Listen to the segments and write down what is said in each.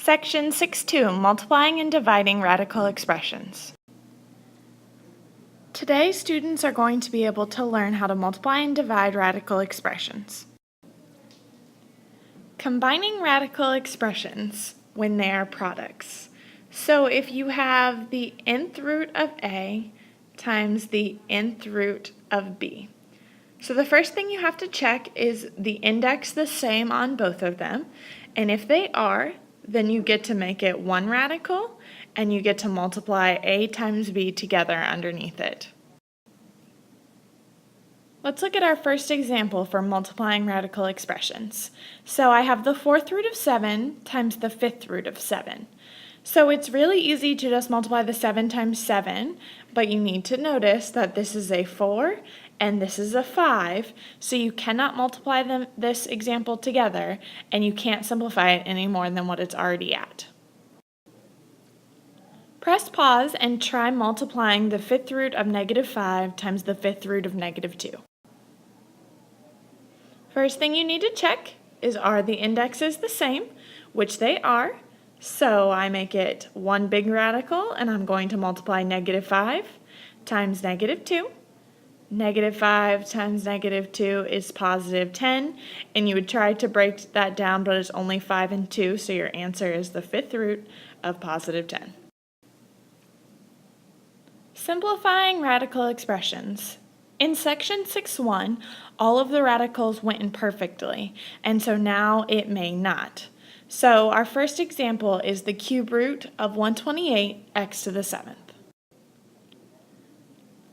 Section 6.2, Multiplying and Dividing Radical Expressions. Today, students are going to be able to learn how to multiply and divide radical expressions. Combining radical expressions when they are products. So if you have the nth root of A times the nth root of B. So the first thing you have to check is the index the same on both of them, and if they are, then you get to make it one radical, and you get to multiply A times B together underneath it. Let's look at our first example for multiplying radical expressions. So I have the fourth root of 7 times the fifth root of 7. So it's really easy to just multiply the 7 times 7, but you need to notice that this is a 4 and this is a 5, so you cannot multiply this example together, and you can't simplify it any more than what it's already at. Press pause and try multiplying the fifth root of -5 times the fifth root of -2. First thing you need to check is, are the indexes the same, which they are. So I make it one big radical, and I'm going to multiply -5 times -2. -5 times -2 is +10, and you would try to break that down, but it's only 5 and 2, so your answer is the fifth root of +10. Simplifying radical expressions. In section 6.1, all of the radicals went in perfectly, and so now it may not. So our first example is the cube root of 128 x to the 7th.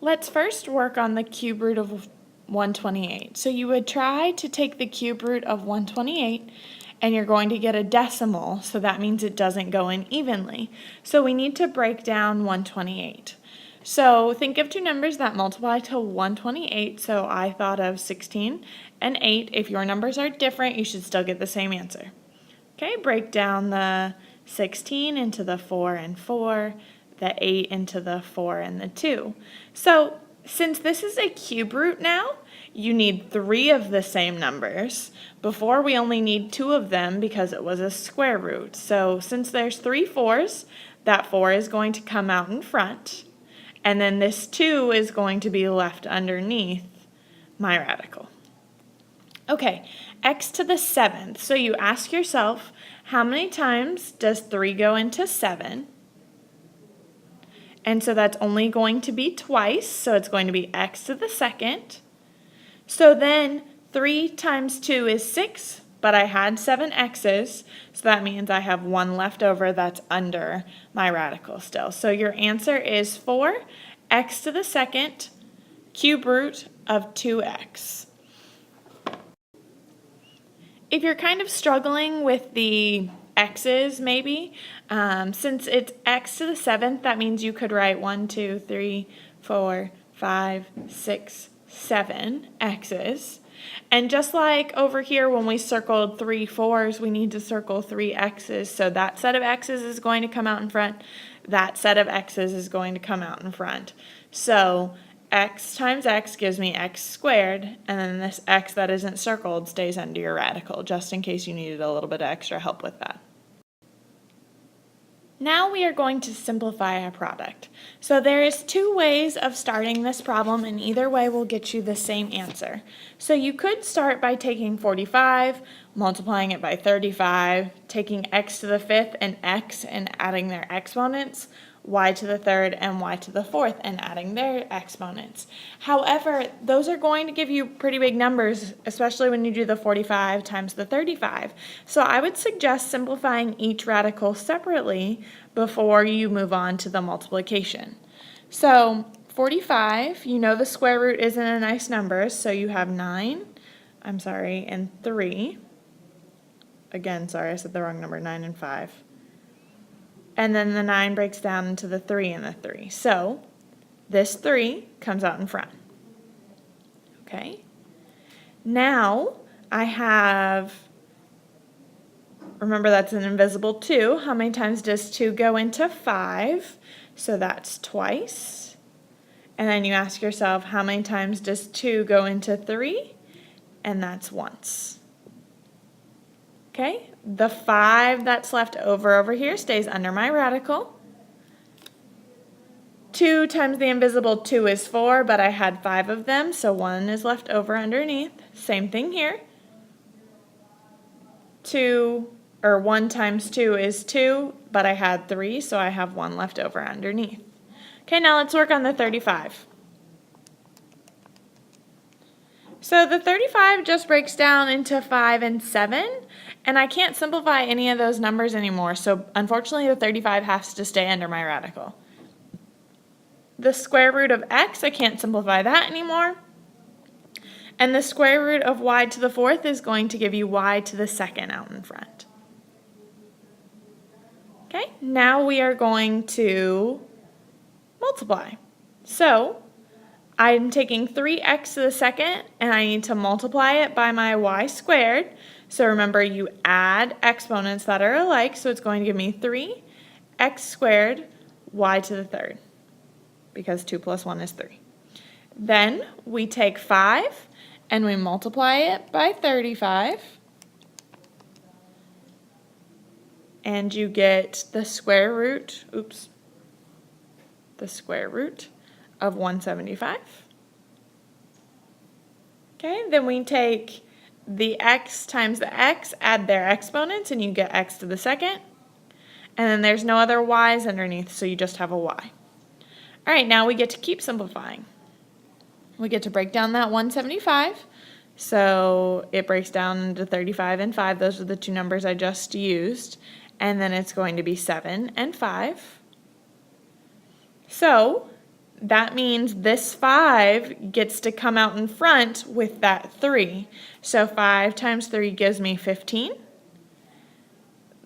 Let's first work on the cube root of 128. So you would try to take the cube root of 128, and you're going to get a decimal, so that means it doesn't go in evenly. So we need to break down 128. So think of two numbers that multiply to 128, so I thought of 16 and 8. If your numbers are different, you should still get the same answer. Okay, break down the 16 into the 4 and 4, the 8 into the 4 and the 2. So since this is a cube root now, you need 3 of the same numbers. Before, we only need 2 of them because it was a square root. So since there's 3 4s, that 4 is going to come out in front, and then this 2 is going to be left underneath my radical. Okay, x to the 7th. So you ask yourself, how many times does 3 go into 7? And so that's only going to be twice, so it's going to be x to the 2nd. So then 3 times 2 is 6, but I had 7 x's, so that means I have 1 left over that's under my radical still. So your answer is 4 x to the 2nd cube root of 2x. If you're kind of struggling with the x's maybe, since it's x to the 7th, that means you could write 1, 2, 3, 4, 5, 6, 7 x's. And just like over here when we circled 3 4s, we need to circle 3 x's. So that set of x's is going to come out in front. That set of x's is going to come out in front. So x times x gives me x squared, and then this x that isn't circled stays under your radical, just in case you needed a little bit of extra help with that. Now we are going to simplify a product. So there is 2 ways of starting this problem, and either way will get you the same answer. So you could start by taking 45, multiplying it by 35, taking x to the 5th and x and adding their exponents, y to the 3rd and y to the 4th and adding their exponents. However, those are going to give you pretty big numbers, especially when you do the 45 times the 35. So I would suggest simplifying each radical separately before you move on to the multiplication. So 45, you know the square root isn't a nice number, so you have 9, and 3. Again, sorry, I said the wrong number, 9 and 5. And then the 9 breaks down into the 3 and the 3. So this 3 comes out in front. Okay. Now I have, remember that's an invisible 2. How many times does 2 go into 5? So that's twice. And then you ask yourself, how many times does 2 go into 3? And that's once. Okay, The 5 that's left over here stays under my radical. 2 times the invisible 2 is 4, but I had 5 of them, so 1 is left over underneath. Same thing here. 1 times 2 is 2, but I had 3, so I have 1 left over underneath. Okay, now let's work on the 35. So the 35 just breaks down into 5 and 7, and I can't simplify any of those numbers anymore, so unfortunately the 35 has to stay under my radical. The square root of x, I can't simplify that anymore. And the square root of y to the 4th is going to give you y to the 2nd out in front. Okay, now we are going to multiply. So I'm taking 3x to the 2nd, and I need to multiply it by my y squared. So remember, you add exponents that are alike, so it's going to give me 3x squared y to the 3rd, because 2 plus 1 is 3. Then we take 5, and we multiply it by 35, and you get the square root, the square root of 175. Okay, then we take the x times the x, add their exponents, and you get x to the 2nd. And then there's no other y's underneath, so you just have a y. All right, now we get to keep simplifying. We get to break down that 175. So it breaks down into 35 and 5. Those are the two numbers I just used. And then it's going to be 7 and 5. So that means this 5 gets to come out in front with that 3. So 5 times 3 gives me 15.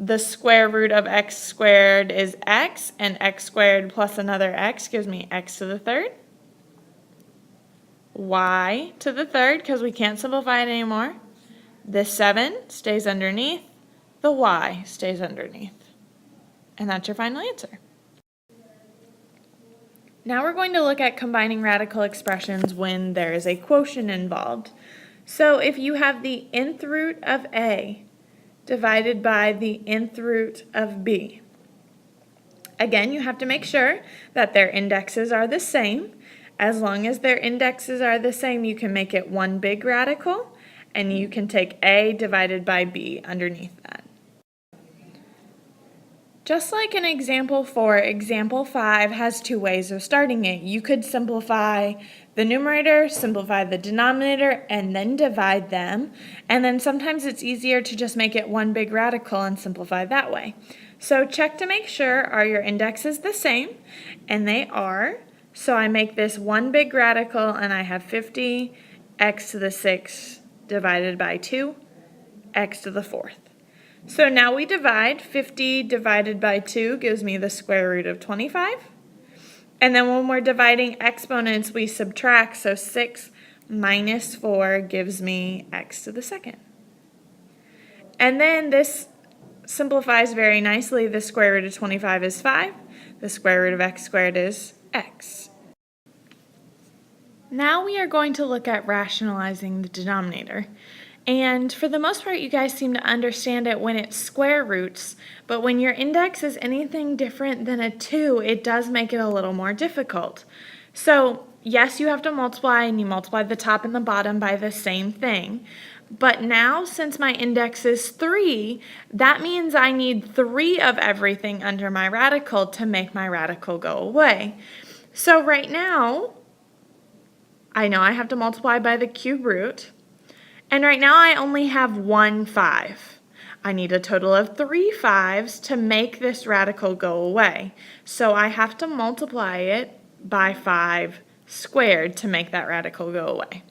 The square root of x squared is x, and x squared plus another x gives me x to the 3rd. Y to the 3rd, because we can't simplify it anymore. The 7 stays underneath. The y stays underneath. And that's your final answer. Now we're going to look at combining radical expressions when there is a quotient involved. So if you have the nth root of a divided by the nth root of b, again, you have to make sure that their indexes are the same. As long as their indexes are the same, you can make it one big radical, and you can take a divided by b underneath that. Just like in example 4, example 5 has two ways of starting it. You could simplify the numerator, simplify the denominator, and then divide them. And then sometimes it's easier to just make it one big radical and simplify that way. So check to make sure, are your indexes the same? And they are. So I make this one big radical, and I have 50 x to the 6th divided by 2, x to the 4th. So now we divide. 50 divided by 2 gives me the square root of 25. And then when we're dividing exponents, we subtract. So 6 minus 4 gives me x to the 2nd. And then this simplifies very nicely. The square root of 25 is 5. The square root of x squared is x. Now we are going to look at rationalizing the denominator. And for the most part, you guys seem to understand it when it's square roots, but when your index is anything different than a 2, it does make it a little more difficult. So yes, you have to multiply, and you multiply the top and the bottom by the same thing. But now, since my index is 3, that means I need 3 of everything under my radical to make my radical go away. So right now, I know I have to multiply by the cube root. And right now I only have 1 5. I need a total of 3 5s to make this radical go away. So I have to multiply it by 5 squared to make that radical go away.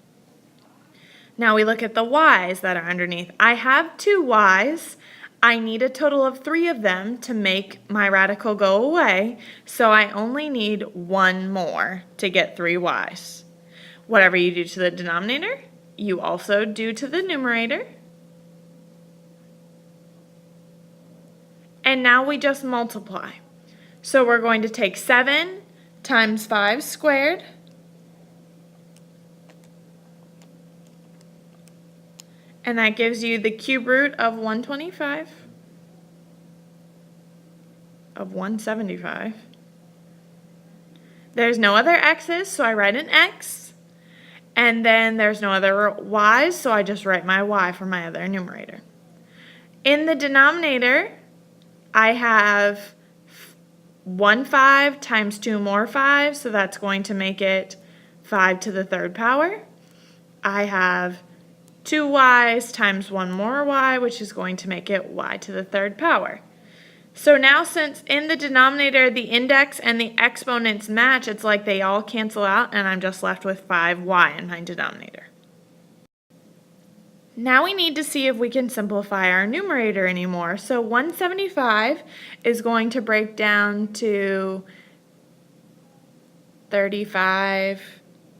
Now we look at the y's that are underneath. I have 2 y's. I need a total of 3 of them to make my radical go away. So I only need 1 more to get 3 y's. Whatever you do to the denominator, you also do to the numerator. And now we just multiply. So we're going to take 7 times 5 squared. and that gives you the cube root of 125 of 175. There's no other x's, so I write an x, and then there's no other y's, so I just write my y for my other numerator. In the denominator, I have 1 5 times 2 more 5, so that's going to make it 5 to the third power. I have 2 y's times 1 more y, which is going to make it y to the third power. So now, since in the denominator the index and the exponents match, it's like they all cancel out, and I'm just left with 5y in my denominator. Now we need to see if we can simplify our numerator anymore. So 175 is going to break down to 35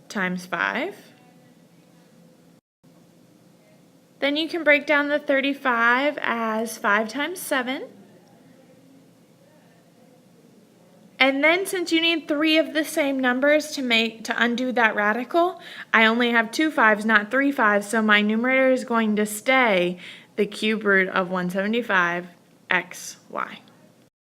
times 5. Then you can break down the 35 as 5 times 7. And then, since you need 3 of the same numbers to undo that radical, I only have 2 5's, not 3 5's, so my numerator is going to stay the cube root of 175 xy.